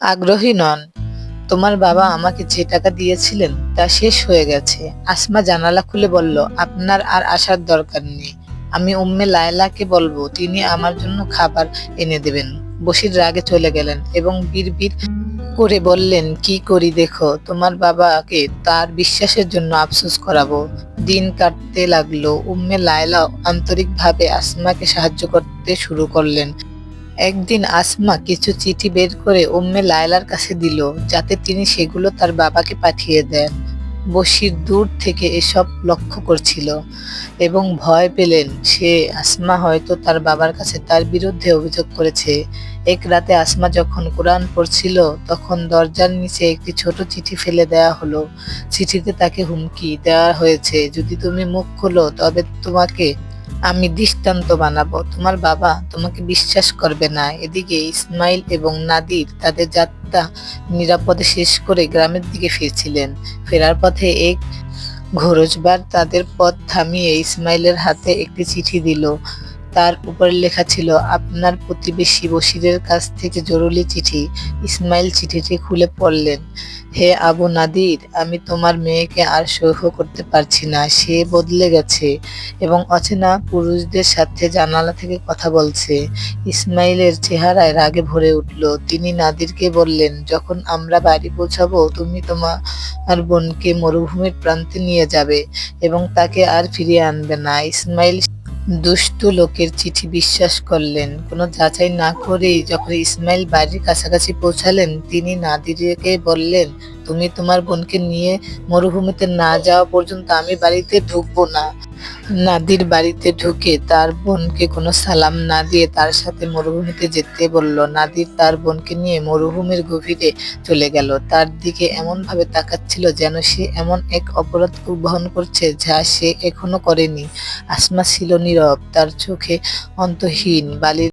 আগ্রহী নন। তোমার বাবা আমাকে যে টাকা দিয়েছিলেন তা শেষ হয়ে গেছে। আসমা জানালা খুলে বলল, আপনার আর আসার দরকার নেই। আমি উম্মে লায়লাকে বলবো, তিনি আমার জন্য খাবার এনে দেবেন। বশির রাগে চলে গেলেন এবং বিড়বিড় করে বললেন, কি করি দেখো, তোমার বাবাকে তার বিশ্বাসের জন্য আফসোস করাবো। দিন কাটতে লাগলো। উম্মে লায়লা আন্তরিকভাবে আসমাকে সাহায্য করতে শুরু করলেন। একদিন আসমা কিছু চিঠি বের করে উম্মে লায়লার কাছে দিল, যাতে তিনি সেগুলো তার বাবাকে পাঠিয়ে দেন। বশির দূর থেকে এসব লক্ষ্য করছিল এবং ভয় পেলেন সে আসমা হয়তো তার বাবার কাছে তার বিরুদ্ধে অভিযোগ করেছে। এক রাতে আসমা যখন কোরআন পড়ছিল, তখন দরজার নিচে একটি ছোট চিঠি ফেলে দেয়া হলো। চিঠিতে তাকে হুমকি দেওয়া হয়েছে, যদি তুমি মুখ খোলো তবে তোমাকে আমি দৃষ্টান্ত বানাবো। তোমার বাবা তোমাকে বিশ্বাস করবে না। এদিকে ইসমাইল এবং নাদির তাদের যাত্রা নিরাপদে শেষ করে গ্রামের দিকে ফিরছিলেন। ফেরার পথে এক ঘোরজবার তাদের পথ থামিয়ে ইসমাইলের হাতে একটি চিঠি দিল। তার উপরে লেখা ছিল, আপনার প্রতিবেশী বশিরের কাছ থেকে জরুরি চিঠি। ইসমাইল চিঠিটি খুলে পড়লেন। হে আবু নাদির, আমি তোমার মেয়েকে আর সহ্য করতে পারছি না। সে বদলে গেছে এবং অচেনা পুরুষদের সাথে জানালা থেকে কথা বলছে। ইসমাইলের চেহারায় রাগে ভরে উঠল। তিনি নাদিরকে বললেন, যখন আমরা বাড়ি পৌঁছাবো তুমি তোমার বোনকে মরুভূমির প্রান্তে নিয়ে যাবে এবং তাকে আর ফিরিয়ে আনবে না। ইসমাইল দুষ্টু লোকের চিঠি বিশ্বাস করলেন। কোনো যাচাই না করেই যখন ইসমাইল বাড়ির কাছাকাছি পৌঁছালেন, তিনি নাদিরকে বললেন, তুমি তোমার বোনকে নিয়ে মরুভূমিতে না যাওয়া পর্যন্ত আমি বাড়িতে ঢুকবো না। নাদির বাড়িতে ঢুকে তার বোনকে কোনো সালাম না দিয়ে তার সাথে মরুভূমিতে যেতে বলল। নাদির তার বোনকে নিয়ে মরুভূমির গভীরে চলে গেল। তার দিকে এমন ভাবে তাকাচ্ছিল যেন সে এমন এক অপরাধ বহন করছে যা সে এখনো করেনি। আসমা ছিল নীরব, তার চোখে অন্তহীন বালির